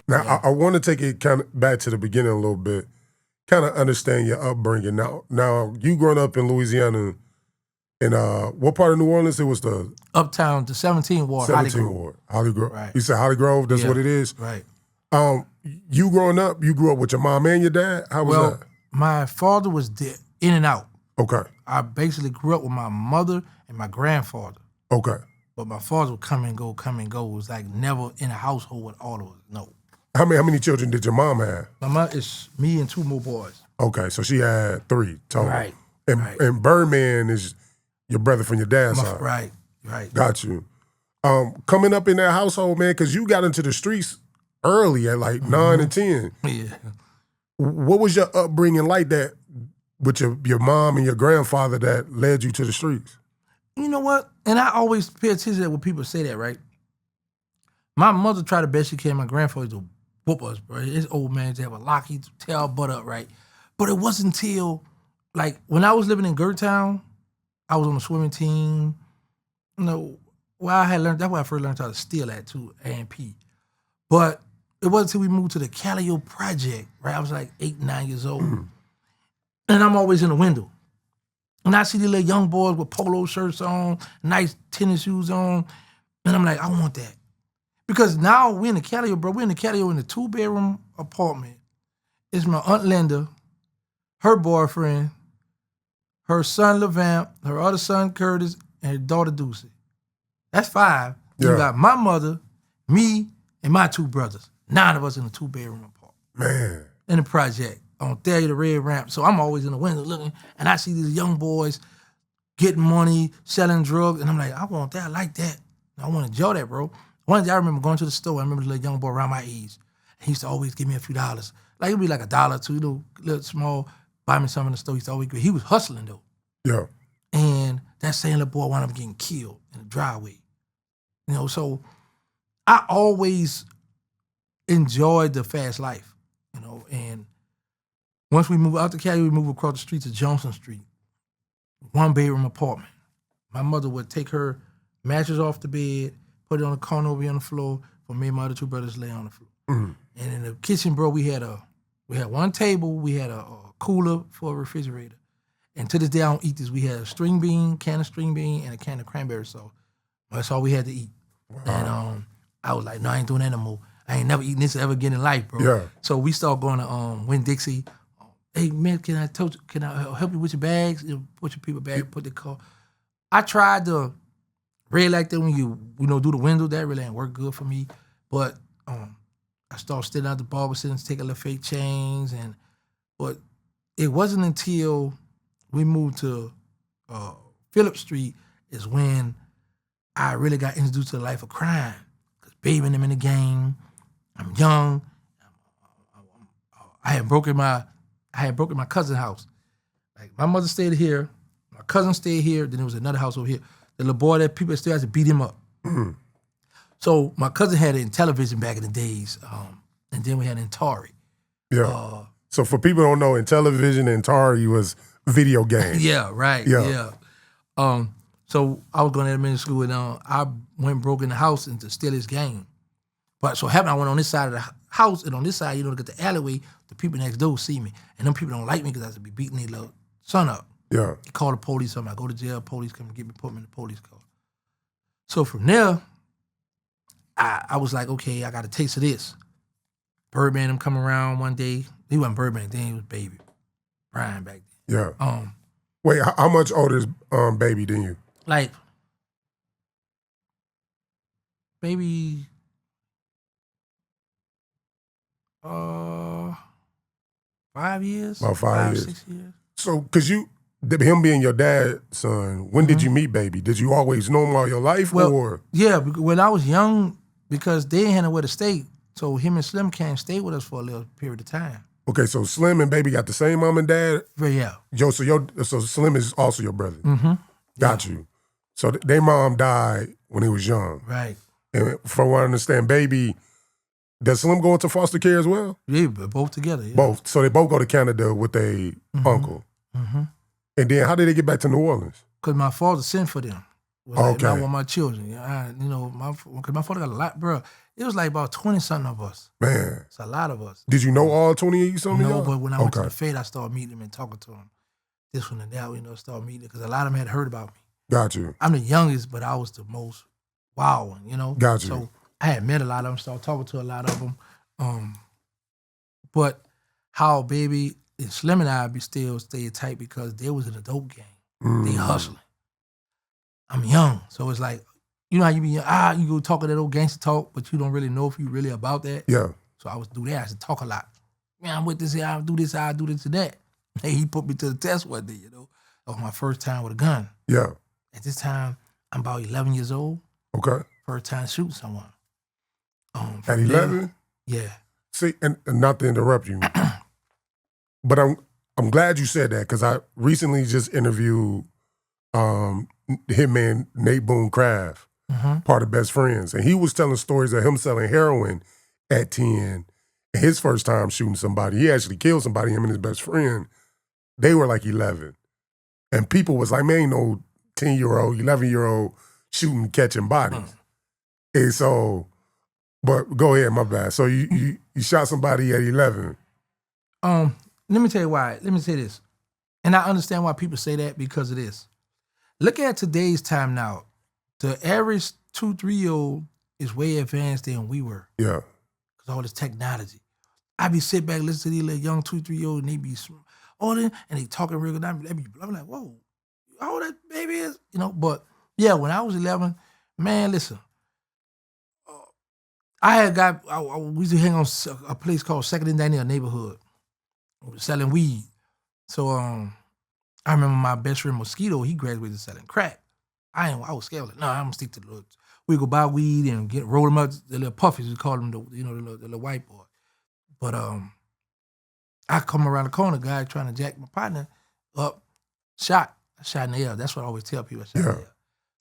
Now, I want to take it kind of back to the beginning a little bit, kind of understand your upbringing. Now you growing up in Louisiana, in what part of New Orleans? It was the Uptown, the 17th Ward, 17th Ward, Holly Grove. Right. You said Holly Grove. That's what it is. Right. You growing up, you grew up with your mom and your dad. How was that? My father was dead, in and out. Okay. I basically grew up with my mother and my grandfather. Okay. But my father would come and go, come and go. It was like never in a household with all of us. No. How many children did your mom have? My mom is me and 2 more boys. Okay, so she had 3 total. Right. And Birdman is your brother from your dad's side. Right. Got you. Coming up in that household, man, because you got into the streets early at like 9 and 10. Yeah. What was your upbringing like that with your mom and your grandfather that led you to the streets? You know what? And I always pay attention to when people say that, right? My mother tried the best she can. My grandfather used to whoop us, bro. His old man used to have a lock. He'd tear our butt up, right? But it wasn't until, like, when I was living in Gertown, I was on the swimming team. You know, well, I had learned, that's where I first learned how to steal at, too, A&P. But it wasn't until we moved to the Callio Project, right? I was like 8, 9 years old. And I'm always in the window. And I see these little young boys with polo shirts on, nice tennis shoes on, and I'm like, I want that. Because now we in the Callio, bro. We in the Callio in a 2-bedroom apartment. It's my Aunt Linda, her boyfriend, her son Levant, her other son Curtis, and her daughter Ducey. That's 5. Yeah. You got my mother, me, and my 2 brothers. 9 of us in a 2-bedroom apartment. Man. In the project. On Thalia, the red ramp. So I'm always in the window looking, and I see these young boys getting money, selling drugs, and I'm like, I want that, I like that. I want to enjoy that, bro. One day I remember going to the store, I remember the little young boy around my age. He used to always give me a few dollars. Like, it'd be like $1 or $2, you know, little small, buy me something in the store. He used to always give. He was hustling, though. Yeah. And that same little boy wound up getting killed in the driveway. You know, so I always enjoyed the fast life, you know, and once we moved out to Cali, we moved across the street to Johnson Street, 1-bedroom apartment. My mother would take her mattress off the bed, put it on the corner over here on the floor, for me and my other 2 brothers to lay on the floor. And in the kitchen, bro, we had 1 table, we had a cooler for a refrigerator. And to this day, I don't eat this. We had a can of string bean, and a can of cranberry sauce. That's all we had to eat. Wow. And I was like, no, I ain't doing that no more. I ain't never eating this ever again in life, bro. Yeah. So we started going to Winn-Dixie. Hey, man, can I help you with your bags? You know, put your people bag, put the car. I tried to red like that when you do the window. That really ain't work good for me. But I started stealing out the barber centers, taking little fake chains. But it wasn't until we moved to Phillip Street is when I really got introduced to the life of crime. Because Baby and them in the game, I'm young. I had broken my cousin's house. Like, my mother stayed here, my cousin stayed here, then there was another house over here. The little boy that people still had to beat him up. So my cousin had it in television back in the days, and then we had Atari. Yeah. So for people who don't know, in television, Atari was video games. Yeah, right. Yeah. So I was going to elementary school, and I went and broke in the house and to steal his game. But so happened, I went on this side of the house, and on this side, to get the alleyway, the people next door see me. And them people don't like me because I used to be beating their little son up. Yeah. He called the police on me. I go to jail, police come and get me, put me in the police car. So from there, I was like, okay, I got a taste of this. Birdman, them come around one day. He wasn't Birdman then, he was Baby. Brian back then. Yeah. Wait, how much older is Baby than you? Like, Baby... 5 years. About 5 years. 6 years. So, because him being your dad's son, when did you meet Baby? Did you always know him all your life? Or? Yeah, when I was young, because they didn't have nowhere to stay, so him and Slim came stay with us for a little period of time. Okay, so Slim and Baby got the same mom and dad? Yeah. So Slim is also your brother? Mm-hmm. Got you. So their mom died when he was young. Right. And from what I understand, Baby... Does Slim go into foster care as well? Yeah, both together. Yeah. Both. So they both go to Canada with their uncle. Mm-hmm. And then how did they get back to New Orleans? Because my father sent for them. Was like, Okay. I want my children. Because my father got a lot, bro. It was like about 20-something of us. Man. It's a lot of us. Did you know all 20-something? No, but when I went to Okay. the Fed, I started meeting them and talking to them. This one and that, started meeting because a lot of them had heard about me. Got you. I'm the youngest, but I was the most wild one, Got you. So I had met a lot of them, started talking to a lot of them. But how Baby and Slim and I still stayed tight because they was in a dope game. They hustling. I'm young, so it's like, you know how you be young, you go talking that old gangster talk, but you don't really know if you really about that. Yeah. So I was do that. I used to talk a lot. Man, I'm with this here, I'll do this, I'll do this and that. And he put me to the test one day, That was my first time with a gun. Yeah. At this time, I'm about 11 years old. Okay. First time shooting someone. At 11? Yeah. See, and not to interrupt you, but I'm glad you said that because I recently just interviewed hitman Nate Boone Craft, part of Best Friends, and he was telling stories of him selling heroin at 10. His first time shooting somebody, he actually killed somebody. Him and his best friend, they were like 11, and people was like, "Man, ain't no 10-year-old, 11-year-old shooting, catching bodies." And so, but go ahead, my bad. So you shot somebody at 11. Let me tell you why. Let me say this, and I understand why people say that because of this. Look at today's time now. The average 2-3-year-old is way advanced than we were. Yeah. Because all this technology. I be sit back, listen to these little young 2-3-year-olds, and they be and they talking real good. I'm like, whoa, how old that baby is? But yeah, when I was 11, man, listen. We used to hang on a place called Second and Daniel neighborhood. We was selling weed. So I remember my best friend Mosquito, he graduated selling crack. I was scared. Like, no, I'm gonna stick to the little. We go buy weed and roll them up, the little puffies, we call them, the little white boy. But I come around the corner, guy trying to jack my partner up, shot in the air. That's what I always tell people, I shot in the air.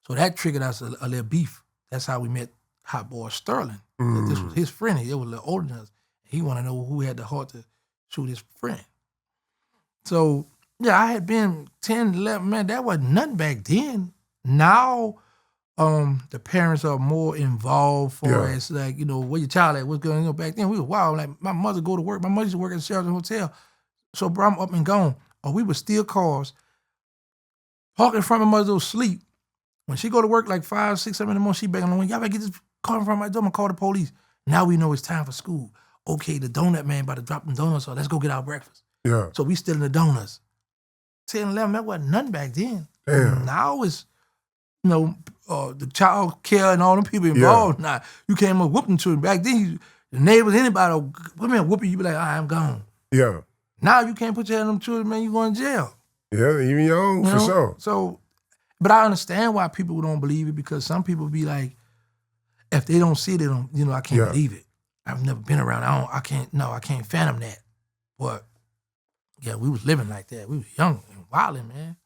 So that triggered us a little beef. That's how we met Hot Boy Sterling. This was his friend. He was a little older than us. He wanted to know who had the heart to shoot his friend. So, yeah, I had been 10, 11, man, that wasn't nothing back then. Now, the parents are more involved for us, like, where your child at, what's going on. Back then, we were wild. Like, my mother go to work. My mother used to work at the Sheraton Hotel. So, bro, I'm up and gone. Or we would steal cars, park in front of my mother to sleep. When she go to work like 5, 6, 7 in the morning, she banging on the window. Y'all better get this car in front of my door. I'm going to call the police. Now we know it's time for school. Okay, the donut man about to drop them donuts off. Let's go get our breakfast. Yeah. So we stealing the donuts. 10, 11, that wasn't nothing back then. Damn. Now it's, the child care and all them people involved. Now, you came up whooping children. Back then, the neighbors, anybody, come here whooping you, be like, all right, I'm gone. Yeah. Now you can't put your hand on them children, man, you going to jail. Yeah, even your own, for sure. So, but I understand why people don't believe it because some people be like, if they don't see it, they don't, I can't believe it. I've never been around. I can't fathom that. But yeah, we was living like that. We was young and wilding, man.